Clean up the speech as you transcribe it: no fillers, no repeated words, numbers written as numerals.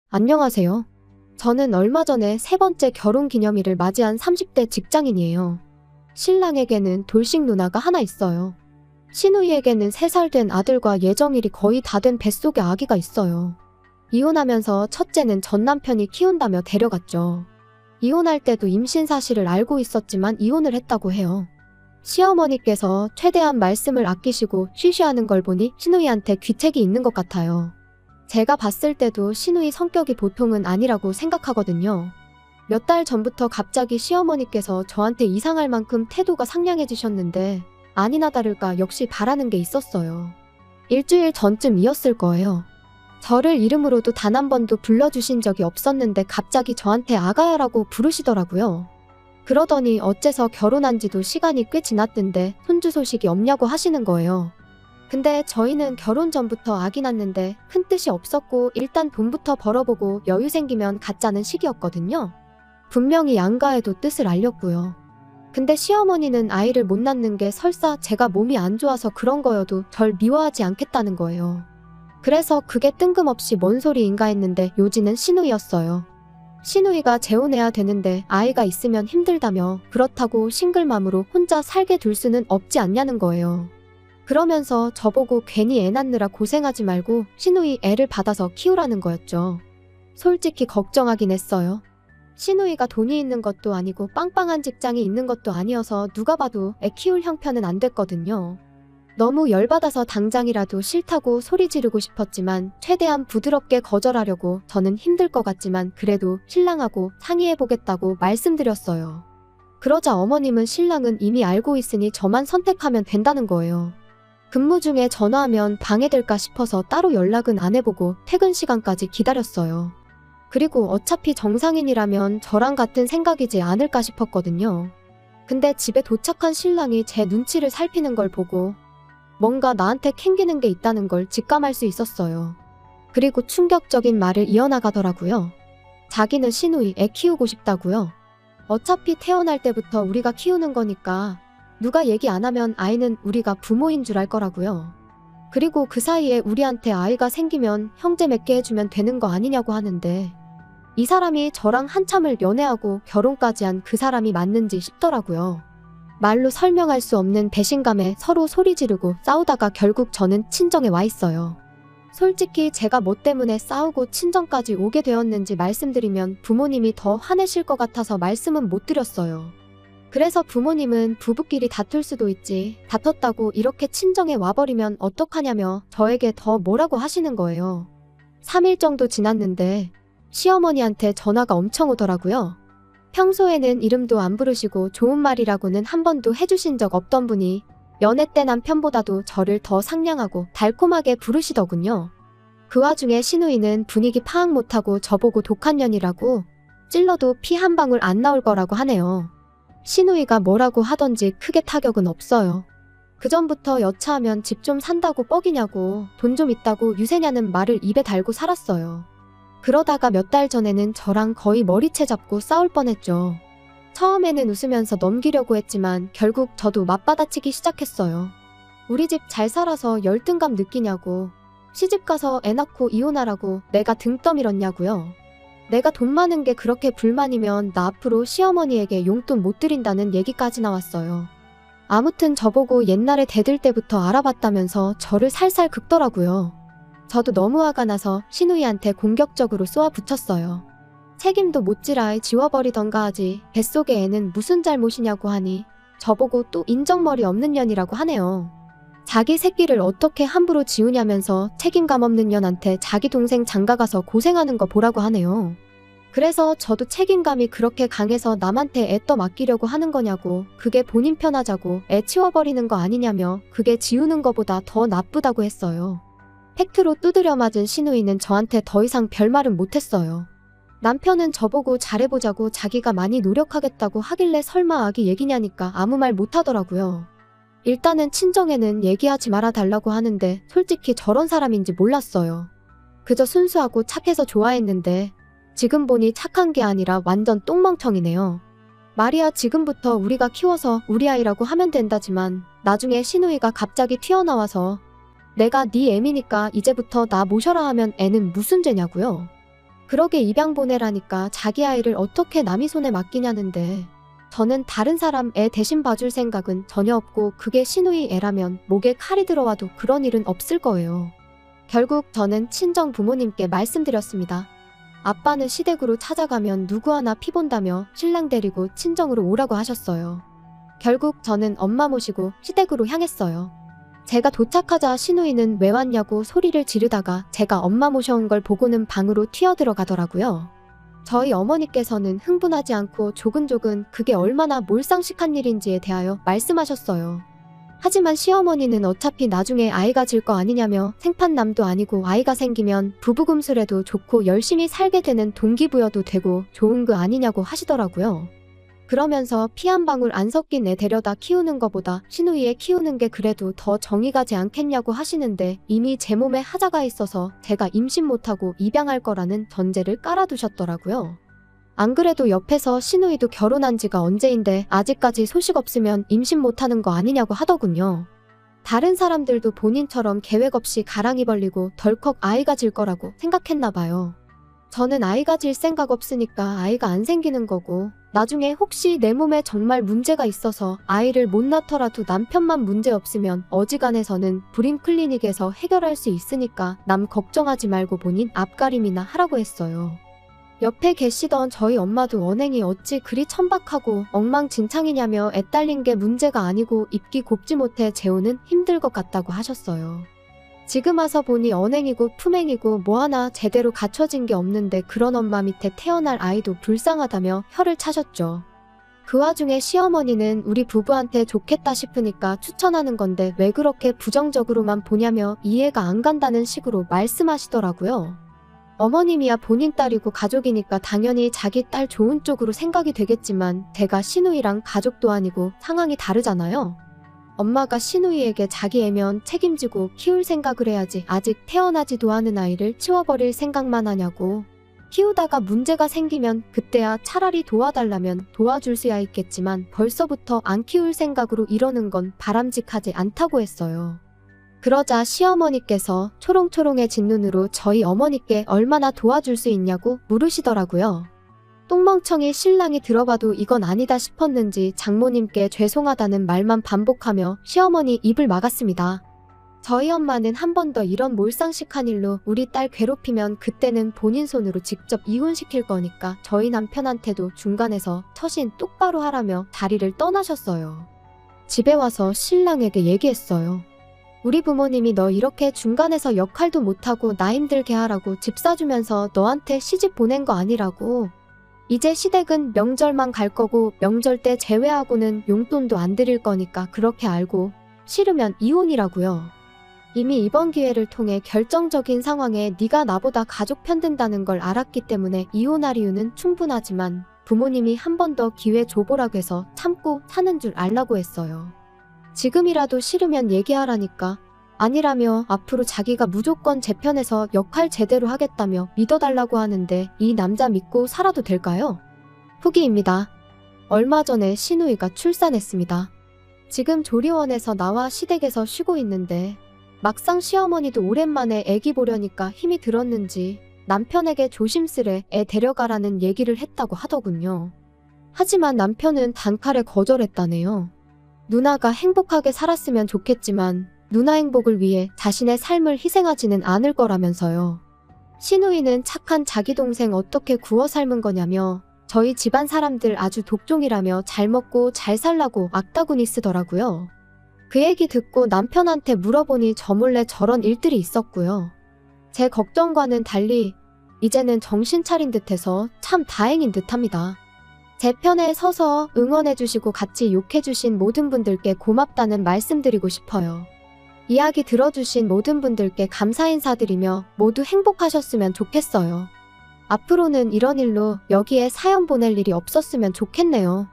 안녕하세요. 저는 얼마 전에 세 번째 결혼 기념일을 맞이한 30대 직장인이에요. 신랑에게는 돌싱 누나가 하나 있어요. 시누이에게는 3살 된 아들과 예정일이 거의 다 된 뱃속에 아기가 있어요. 이혼하면서 첫째는 전 남편이 키운다며 데려갔죠. 이혼할 때도 임신 사실을 알고 있었지만 이혼을 했다고 해요. 시어머니께서 최대한 말씀을 아끼시고 쉬쉬하는 걸 보니 시누이한테 귀책이 있는 것 같아요. 제가 봤을 때도 시누이 성격이 보통은 아니라고 생각하거든요. 몇 달 전부터 갑자기 시어머니께서 저한테 이상할 만큼 태도가 상냥해지셨는데 아니나 다를까 역시 바라는 게 있었어요. 일주일 전쯤이었을 거예요. 저를 이름으로도 단 한 번도 불러주신 적이 없었는데 갑자기 저한테 아가야라고 부르시더라고요. 그러더니 어째서 결혼한 지도 시간이 꽤 지났던데 손주 소식이 없냐고 하시는 거예요. 근데 저희는 결혼 전부터 아기 낳는데 큰 뜻이 없었고 일단 돈부터 벌어보고 여유 생기면 갖자는 시기였거든요. 분명히 양가에도 뜻을 알렸고요. 근데 시어머니는 아이를 못 낳는 게 설사 제가 몸이 안 좋아서 그런 거여도 절 미워하지 않겠다는 거예요. 그래서 그게 뜬금없이 뭔 소리인가 했는데 요지는 시누이였어요. 시누이가 재혼해야 되는데 아이가 있으면 힘들다며 그렇다고 싱글맘으로 혼자 살게 둘 수는 없지 않냐는 거예요. 그러면서 저보고 괜히 애 낳느라 고생하지 말고 시누이 애를 받아서 키우라는 거였죠. 솔직히 걱정하긴 했어요. 시누이가 돈이 있는 것도 아니고 빵빵한 직장이 있는 것도 아니어서 누가 봐도 애 키울 형편은 안 됐거든요. 너무 열받아서 당장이라도 싫다고 소리 지르고 싶었지만 최대한 부드럽게 거절하려고 저는 힘들 것 같지만 그래도 신랑하고 상의해보겠다고 말씀드렸어요. 그러자 어머님은 신랑은 이미 알고 있으니 저만 선택하면 된다는 거예요. 근무 중에 전화하면 방해될까 싶어서 따로 연락은 안 해보고 퇴근 시간까지 기다렸어요. 그리고 어차피 정상인이라면 저랑 같은 생각이지 않을까 싶었거든요. 근데 집에 도착한 신랑이 제 눈치를 살피는 걸 보고 뭔가 나한테 캥기는 게 있다는 걸 직감할 수 있었어요. 그리고 충격적인 말을 이어나가더라고요. 자기는 시누이 애 키우고 싶다고요. 어차피 태어날 때부터 우리가 키우는 거니까 누가 얘기 안 하면 아이는 우리가 부모인 줄 알 거라고요. 그리고 그 사이에 우리한테 아이가 생기면 형제 맺게 해주면 되는 거 아니냐고 하는데 이 사람이 저랑 한참을 연애하고 결혼까지 한 그 사람이 맞는지 싶더라고요. 말로 설명할 수 없는 배신감에 서로 소리 지르고 싸우다가 결국 저는 친정에 와 있어요. 솔직히 제가 뭐 때문에 싸우고 친정까지 오게 되었는지 말씀드리면 부모님이 더 화내실 것 같아서 말씀은 못 드렸어요. 그래서 부모님은 부부끼리 다툴 수도 있지 다퉜다고 이렇게 친정에 와버리면 어떡하냐며 저에게 더 뭐라고 하시는 거예요. 3일 정도 지났는데 시어머니한테 전화가 엄청 오더라고요. 평소에는 이름도 안 부르시고 좋은 말이라고는 한 번도 해주신 적 없던 분이 연애 때 남편보다도 저를 더 상냥하고 달콤하게 부르시더군요. 그 와중에 시누이는 분위기 파악 못하고 저보고 독한 년이라고 찔러도 피 한 방울 안 나올 거라고 하네요. 시누이가 뭐라고 하던지 크게 타격은 없어요. 그전부터 여차하면 집 좀 산다고 뻑이냐고 돈 좀 있다고 유세냐는 말을 입에 달고 살았어요. 그러다가 몇 달 전에는 저랑 거의 머리채 잡고 싸울 뻔했죠. 처음에는 웃으면서 넘기려고 했지만 결국 저도 맞받아치기 시작했어요. 우리 집 잘 살아서 열등감 느끼냐고, 시집 가서 애 낳고 이혼하라고 내가 등 떠밀었냐고요. 내가 돈 많은 게 그렇게 불만이면 나 앞으로 시어머니에게 용돈 못 드린다는 얘기까지 나왔어요. 아무튼 저보고 옛날에 대들 때부터 알아봤다면서 저를 살살 긁더라고요. 저도 너무 화가 나서 시누이한테 공격적으로 쏘아붙였어요. 책임도 못 지라 지워버리던가 하지 뱃속의 애는 무슨 잘못이냐고 하니 저보고 또 인정머리 없는 년이라고 하네요. 자기 새끼를 어떻게 함부로 지우냐면서 책임감 없는 년한테 자기 동생 장가가서 고생하는 거 보라고 하네요. 그래서 저도 책임감이 그렇게 강해서 남한테 애 떠 맡기려고 하는 거냐고, 그게 본인 편하자고 애 치워버리는 거 아니냐며 그게 지우는 거보다 더 나쁘다고 했어요. 팩트로 두드려 맞은 시누이는 저한테 더 이상 별말은 못했어요. 남편은 저보고 잘해보자고 자기가 많이 노력하겠다고 하길래 설마 아기 얘기냐니까 아무 말 못하더라고요. 일단은 친정에는 얘기하지 말아달라고 하는데 솔직히 저런 사람인지 몰랐어요. 그저 순수하고 착해서 좋아했는데 지금 보니 착한 게 아니라 완전 똥멍청이네요. 말이야 지금부터 우리가 키워서 우리 아이라고 하면 된다지만 나중에 시누이가 갑자기 튀어나와서 내가 네 애미니까 이제부터 나 모셔라 하면 애는 무슨 죄냐고요. 그러게 입양 보내라니까 자기 아이를 어떻게 남의 손에 맡기냐는데 저는 다른 사람 애 대신 봐줄 생각은 전혀 없고 그게 시누이 애라면 목에 칼이 들어와도 그런 일은 없을 거예요. 결국 저는 친정 부모님께 말씀드렸습니다. 아빠는 시댁으로 찾아가면 누구 하나 피본다며 신랑 데리고 친정으로 오라고 하셨어요. 결국 저는 엄마 모시고 시댁으로 향했어요. 제가 도착하자 시누이는 왜 왔냐고 소리를 지르다가 제가 엄마 모셔온 걸 보고는 방으로 튀어들어가더라고요. 저희 어머니께서는 흥분하지 않고 조근조근 그게 얼마나 몰상식한 일인지에 대하여 말씀하셨어요. 하지만 시어머니는 어차피 나중에 아이가 질 거 아니냐며 생판남도 아니고 아이가 생기면 부부금술해도 좋고 열심히 살게 되는 동기부여도 되고 좋은 거 아니냐고 하시더라고요. 그러면서 피 한 방울 안 섞인 애 데려다 키우는 것보다 시누이 애 키우는 게 그래도 더 정이 가지 않겠냐고 하시는데 이미 제 몸에 하자가 있어서 제가 임신 못하고 입양할 거라는 전제를 깔아두셨더라고요. 안 그래도 옆에서 시누이도 결혼한 지가 언제인데 아직까지 소식 없으면 임신 못하는 거 아니냐고 하더군요. 다른 사람들도 본인처럼 계획 없이 가랑이 벌리고 덜컥 아이가 질 거라고 생각했나 봐요. 저는 아이가 질 생각 없으니까 아이가 안 생기는 거고 나중에 혹시 내 몸에 정말 문제가 있어서 아이를 못 낳더라도 남편만 문제 없으면 어지간해서는 불임 클리닉에서 해결할 수 있으니까 남 걱정하지 말고 본인 앞가림이나 하라고 했어요. 옆에 계시던 저희 엄마도 언행이 어찌 그리 천박하고 엉망진창이냐며 애 딸린 게 문제가 아니고 입기 곱지 못해 재우는 힘들 것 같다고 하셨어요. 지금 와서 보니 언행이고 품행이고 뭐 하나 제대로 갖춰진 게 없는데 그런 엄마 밑에 태어날 아이도 불쌍하다며 혀를 차셨죠. 그 와중에 시어머니는 우리 부부한테 좋겠다 싶으니까 추천하는 건데 왜 그렇게 부정적으로만 보냐며 이해가 안 간다는 식으로 말씀하시더라고요. 어머님이야 본인 딸이고 가족이니까 당연히 자기 딸 좋은 쪽으로 생각이 되겠지만 제가 시누이랑 가족도 아니고 상황이 다르잖아요. 엄마가 시누이에게 자기 애면 책임지고 키울 생각을 해야지 아직 태어나지도 않은 아이를 치워버릴 생각만 하냐고. 키우다가 문제가 생기면 그때야 차라리 도와달라면 도와줄 수야 있겠지만 벌써부터 안 키울 생각으로 이러는 건 바람직하지 않다고 했어요. 그러자 시어머니께서 초롱초롱해진 눈으로 저희 어머니께 얼마나 도와줄 수 있냐고 물으시더라고요. 똥멍청이 신랑이 들어봐도 이건 아니다 싶었는지 장모님께 죄송하다는 말만 반복하며 시어머니 입을 막았습니다. 저희 엄마는 한 번 더 이런 몰상식한 일로 우리 딸 괴롭히면 그때는 본인 손으로 직접 이혼시킬 거니까 저희 남편한테도 중간에서 처신 똑바로 하라며 자리를 떠나셨어요. 집에 와서 신랑에게 얘기했어요. 우리 부모님이 너 이렇게 중간에서 역할도 못하고 나 힘들게 하라고 집 사주면서 너한테 시집 보낸 거 아니라고. 이제 시댁은 명절만 갈 거고 명절 때 제외하고는 용돈도 안 드릴 거니까 그렇게 알고 싫으면 이혼이라고요. 이미 이번 기회를 통해 결정적인 상황에 네가 나보다 가족 편든다는 걸 알았기 때문에 이혼할 이유는 충분하지만 부모님이 한 번 더 기회 줘보라고 해서 참고 사는 줄 알라고 했어요. 지금이라도 싫으면 얘기하라니까. 아니라며 앞으로 자기가 무조건 제 편에서 역할 제대로 하겠다며 믿어달라고 하는데 이 남자 믿고 살아도 될까요? 후기입니다. 얼마 전에 시누이가 출산했습니다. 지금 조리원에서 나와 시댁에서 쉬고 있는데 막상 시어머니도 오랜만에 애기 보려니까 힘이 들었는지 남편에게 조심스레 애 데려가라는 얘기를 했다고 하더군요. 하지만 남편은 단칼에 거절했다네요. 누나가 행복하게 살았으면 좋겠지만 누나 행복을 위해 자신의 삶을 희생하지는 않을 거라면서요. 시누이는 착한 자기 동생 어떻게 구워 삶은 거냐며 저희 집안 사람들 아주 독종이라며 잘 먹고 잘 살라고 악다구니 쓰더라고요. 그 얘기 듣고 남편한테 물어보니 저 몰래 저런 일들이 있었고요. 제 걱정과는 달리 이제는 정신 차린 듯해서 참 다행인 듯합니다. 제 편에 서서 응원해주시고 같이 욕해주신 모든 분들께 고맙다는 말씀드리고 싶어요. 이야기 들어주신 모든 분들께 감사 인사드리며 모두 행복하셨으면 좋겠어요. 앞으로는 이런 일로 여기에 사연 보낼 일이 없었으면 좋겠네요.